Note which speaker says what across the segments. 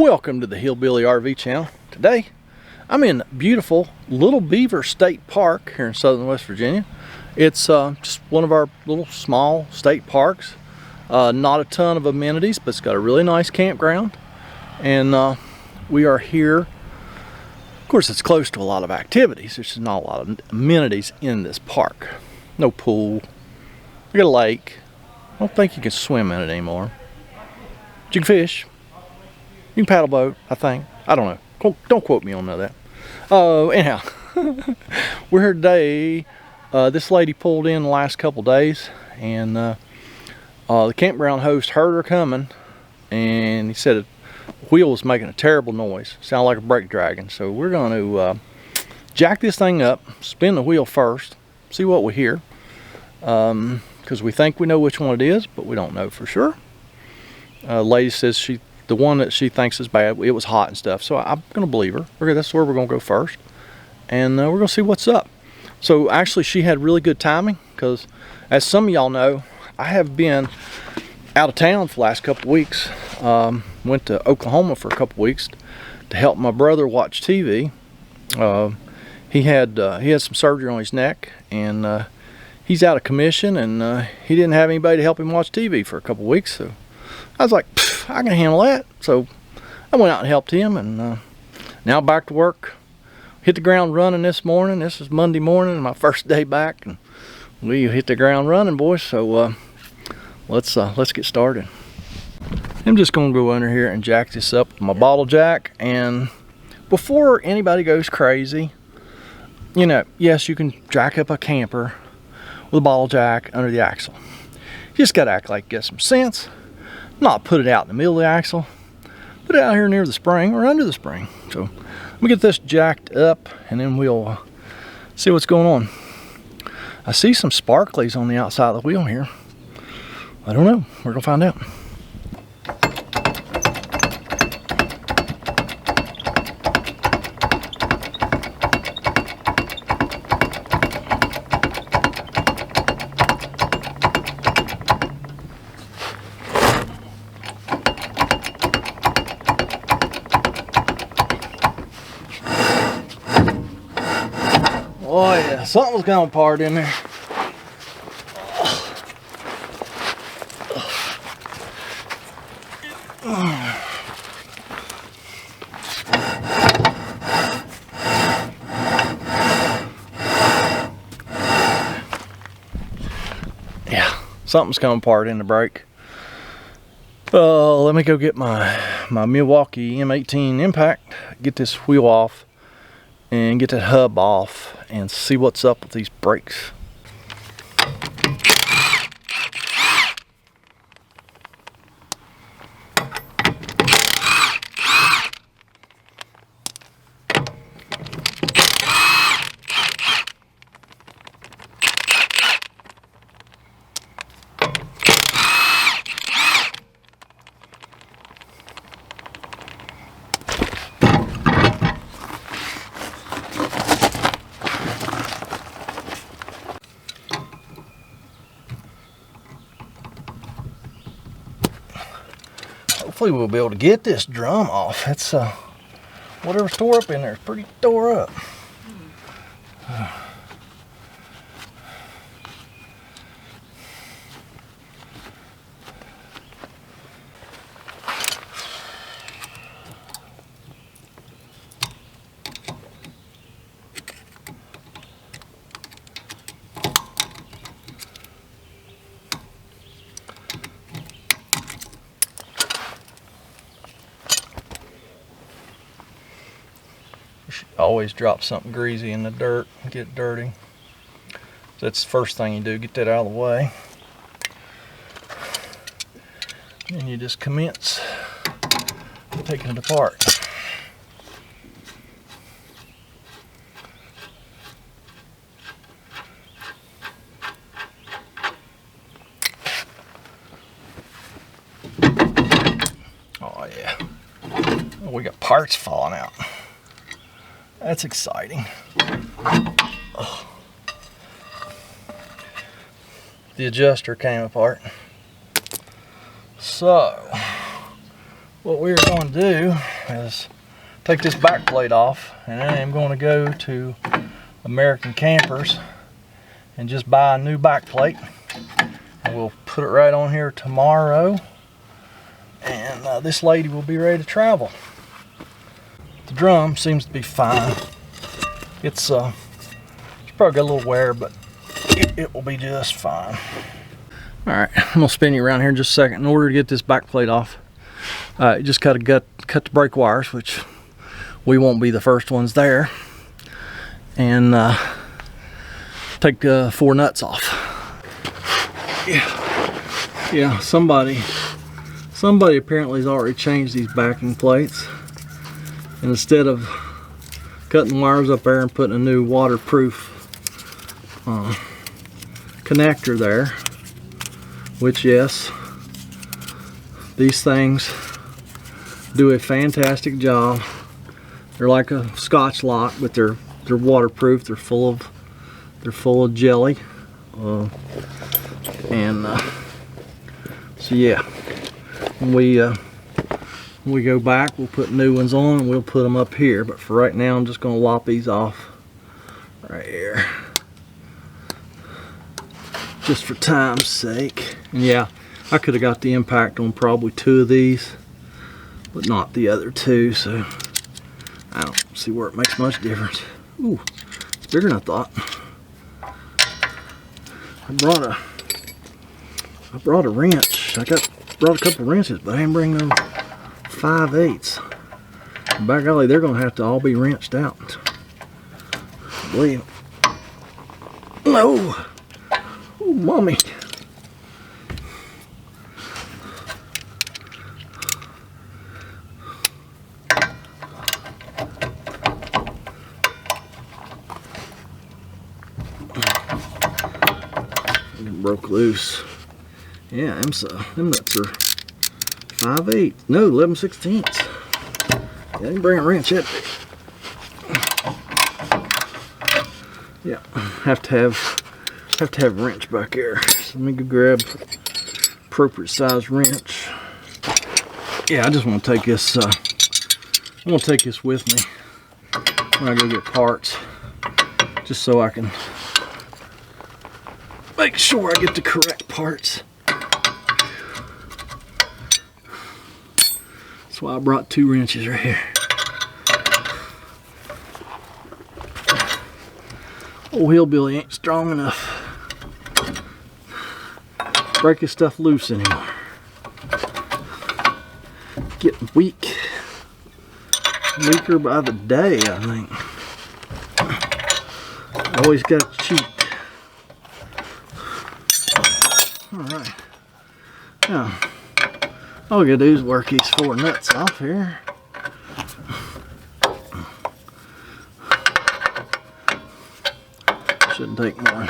Speaker 1: Welcome to the Hillbilly RV channel. Today I'm in beautiful Little Beaver State Park here in southern West Virginia. It's just one of our little small state parks. Not a ton of amenities, but it's got a really nice campground. And we are here. Of course, it's close to a lot of activities. There's just not a lot of amenities in this park. No pool. We got a lake. I don't think you can swim in it anymore. But you can fish. You can paddle boat, I think. I don't know. Don't quote me on none of that. Anyhow, we're here today. This lady pulled in the last couple days, and the campground host heard her coming, and he said the wheel was making a terrible noise. Sounded like a brake dragging. So we're going to jack this thing up, spin the wheel first, see what we hear. Because we think we know which one it is, but we don't know for sure. Lady says the one that she thinks is bad, it was hot and stuff, so I'm gonna believe her. Okay, that's where we're gonna go first, and we're gonna see what's up. So actually she had really good timing, because as some of y'all know, I have been out of town for the last couple of weeks. Went to Oklahoma for a couple of weeks to help my brother watch TV. He had some surgery on his neck, and he's out of commission, and he didn't have anybody to help him watch TV for a couple of weeks. So I was like, I can handle that. So I went out and helped him, and now back to work. Hit the ground running this morning. This is Monday morning, my first day back, and we hit the ground running, boys. So let's get started. I'm just gonna go under here and jack this up with my bottle jack. And before anybody goes crazy, you know, yes, you can jack up a camper with a bottle jack under the axle. You just gotta act like you got some sense. Not put it out in the middle of the axle, put it out here near the spring or under the spring. So let me get this jacked up, and then we'll see what's going on. I see some sparklies on the outside of the wheel here. I don't know, we're gonna find out. Oh yeah, something was coming apart in there. Yeah, something's coming apart in the brake. Let me go get my Milwaukee M18 Impact, get this wheel off, and get that hub off and see what's up with these brakes. Hopefully we'll be able to get this drum off. It's whatever's tore up in there is pretty tore up. Always drop something greasy in the dirt and get dirty. That's the first thing you do, get that out of the way. And you just commence taking it apart. Oh yeah, oh, we got parts falling out. That's exciting. Oh. The adjuster came apart. So what we're going to do is take this back plate off, and I am going to go to American Campers and just buy a new back plate, and we'll put it right on here tomorrow, and this lady will be ready to travel. The drum seems to be fine. It's probably got a little wear, but it will be just fine. All right, I'm gonna spin you around here in just a second. In order to get this back plate off, you just gotta cut the brake wires, which we won't be the first ones there, and take 4 nuts off. Yeah, somebody apparently has already changed these backing plates, and instead of cutting wires up there and putting a new waterproof connector there, which, yes, these things do a fantastic job. They're like a Scotch lock, but they're waterproof. They're full of jelly, and so yeah, when we go back, we'll put new ones on and we'll put them up here. But for right now, I'm just going to lop these off right here, just for time's sake. And yeah, I could have got the impact on probably 2 of these, but not the other 2, so I don't see where it makes much difference. Ooh, it's bigger than I thought. I brought a wrench. Brought a couple wrenches, but I didn't bring no 5/8. By golly, they're gonna have to all be wrenched out. Believe. No. Oh, mommy. Broke loose. Yeah, them nuts are 5/8. No, 11/16. Yeah, I didn't bring a wrench yet. Yeah, have to have a wrench back here. So let me go grab appropriate size wrench. Yeah, I just want to take this. I'm gonna take this with me when I go get parts, just so I can make sure I get the correct parts. That's why I brought 2 wrenches right here. Old Hillbilly ain't strong enough to break his stuff loose anymore. Getting weak. Weaker by the day, I think. Always gotta cheat. Alright. Now, all we gotta do is work these 4 nuts off here. Shouldn't take more than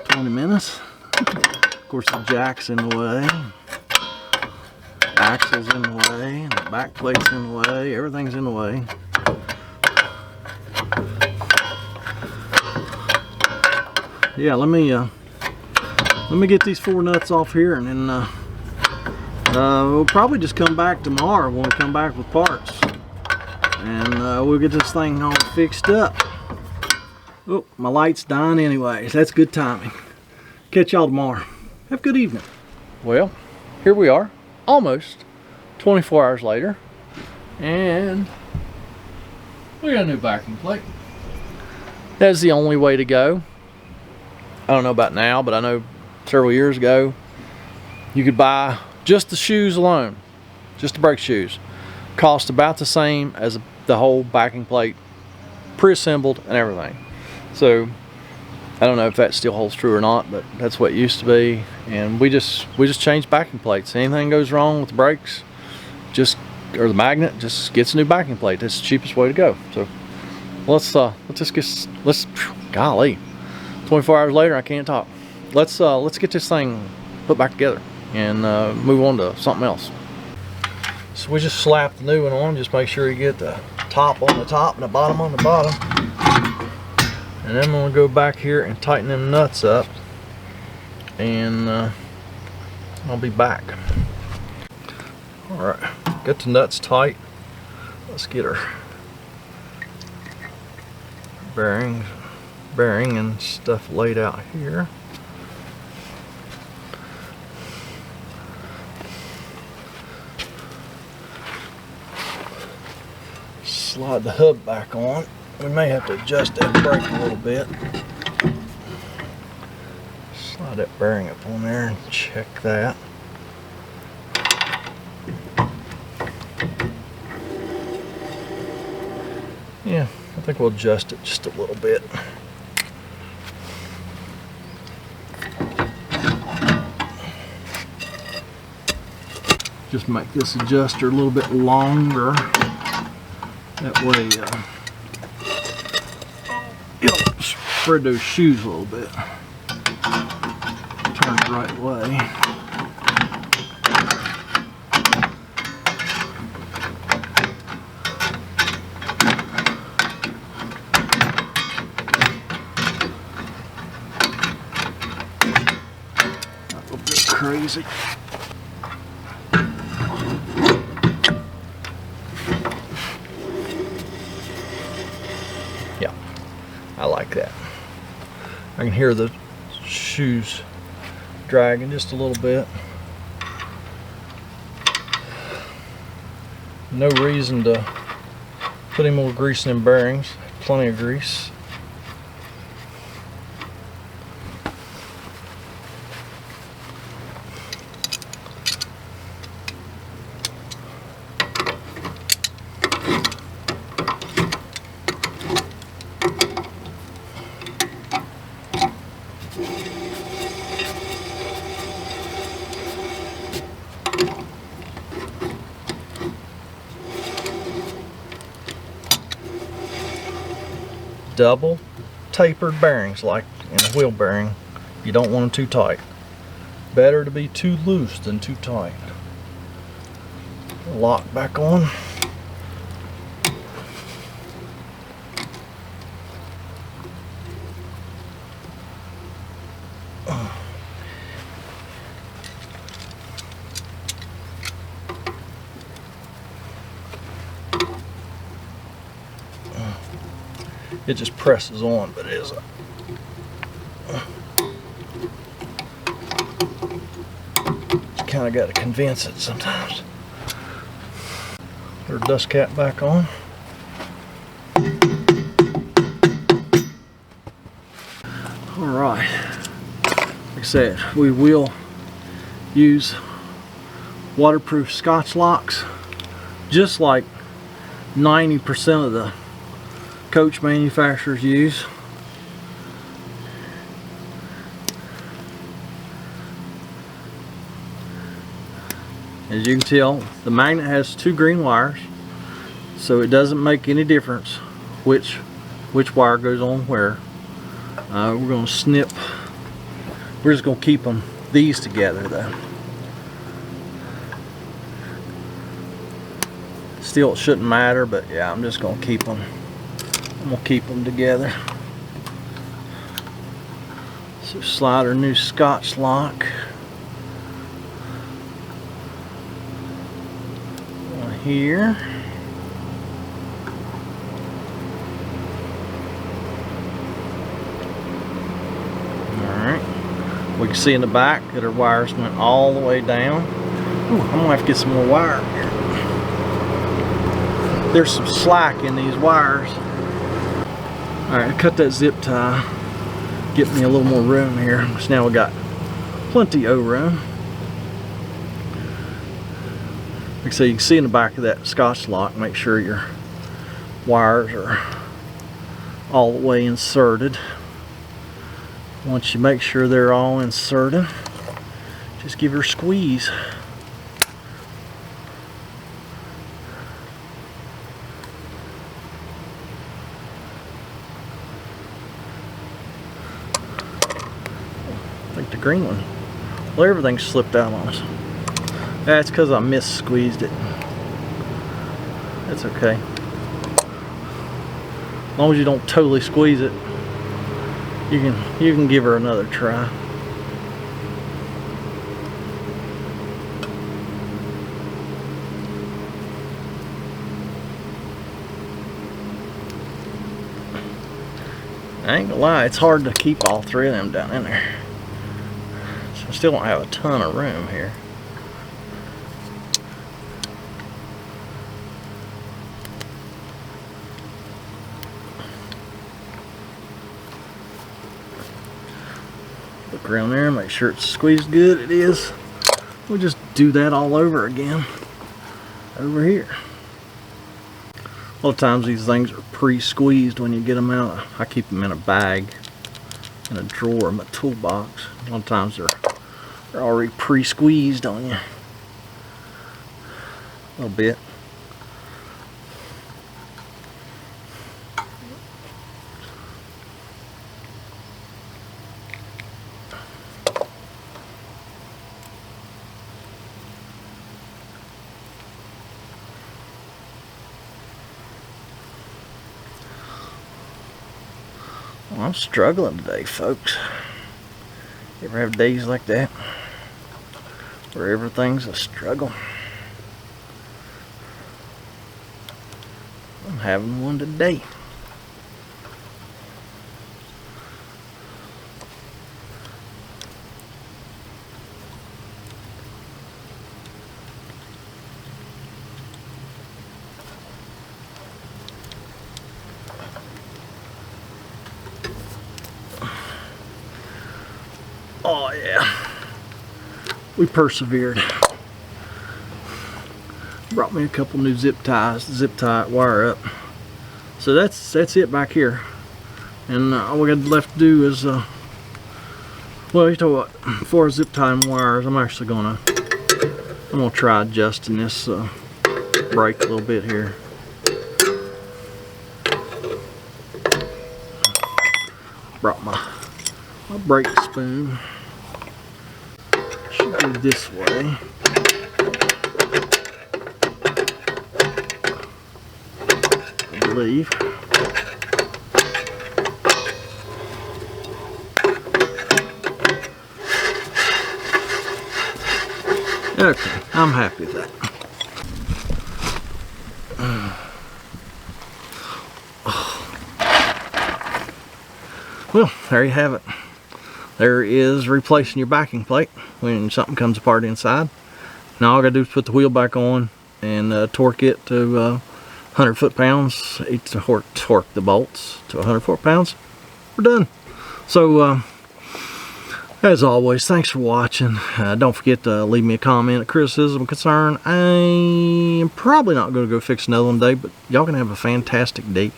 Speaker 1: 20 minutes. Of course, the jack's in the way. Axle's in the way. The back plate's in the way. Everything's in the way. Yeah, let me get these 4 nuts off here, and then we'll probably just come back tomorrow when we come back with parts, and we'll get this thing all fixed up. Oh, my light's dying anyways. That's good timing. Catch y'all tomorrow. Have a good evening. Well, here we are, almost 24 hours later, and we got a new backing plate. That's the only way to go. I don't know about now, but I know several years ago you could buy just the shoes alone, just the brake shoes, cost about the same as the whole backing plate, pre-assembled and everything. So I don't know if that still holds true or not, but that's what it used to be. And we just changed backing plates. Anything goes wrong with the brakes, or the magnet, just gets a new backing plate. That's the cheapest way to go. So golly, 24 hours later I can't talk. Let's get this thing put back together and move on to something else. So we just slapped the new one on. Just make sure you get the top on the top and the bottom on the bottom. And then I'm going to go back here and tighten them nuts up, and I'll be back. Alright. Got the nuts tight. Let's get our bearing and stuff laid out here. Slide the hub back on. We may have to adjust that brake a little bit. Slide that bearing up on there and check that. Yeah, I think we'll adjust it just a little bit. Just make this adjuster a little bit longer. That way it'll spread those shoes a little bit. Turn the right way. Not a bit crazy. Yeah, I like that. I can hear the shoes dragging just a little bit. No reason to put any more grease in them bearings. Plenty of grease. Double tapered bearings, like in a wheel bearing. You don't want them too tight. Better to be too loose than too tight. Lock back on. It just presses on, but it is you kind of got to convince it sometimes. Put our dust cap back on. All right, like I said, we will use waterproof Scotch locks, just like 90% of the coach manufacturers use. As you can tell, the magnet has 2 green wires, so it doesn't make any difference which wire goes on where. We're going to snip. We're just going to keep these together though. Still, it shouldn't matter, but yeah, I'm just going to keep them. I'm going to keep them together. So slide our new Scotch lock on here. Alright. We can see in the back that our wires went all the way down. Ooh, I'm going to have to get some more wire here. There's some slack in these wires. Alright, cut that zip tie. Get me a little more room here. So now we got plenty of room. Like I say, you can see in the back of that Scotch lock, make sure your wires are all the way inserted. Once you make sure they're all inserted, just give her a squeeze. The green one. Well, everything slipped out on us. That's because I mis-squeezed it. That's okay. As long as you don't totally squeeze it, you can give her another try. I ain't gonna lie, it's hard to keep all three of them down in there. So I still don't have a ton of room here. Look around there, make sure it's squeezed good. It is. We'll just do that all over again over here. A lot of times these things are pre-squeezed when you get them out. I keep them in a bag, in a drawer in my toolbox. A lot of times they're already pre-squeezed on you. A little bit. Well, I'm struggling today, folks. You ever have days like that where everything's a struggle? I'm having one today. Oh yeah, we persevered. Brought me a couple new zip ties to zip tie it wire up. So that's it back here. And all we got left to do is, well, you know what? For zip tying wires, I'm gonna try adjusting this brake a little bit here. Brought my brake spoon. Should be this way. I believe. Okay, I'm happy with that. Well, there you have it. There is replacing your backing plate when something comes apart inside. Now all I gotta do is put the wheel back on and torque it to 100 foot-pounds. Torque the bolts to 100 foot-pounds. We're done. So as always, thanks for watching. Don't forget to leave me a comment, a criticism, a concern. I'm probably not going to go fix another one today, but y'all can have a fantastic day.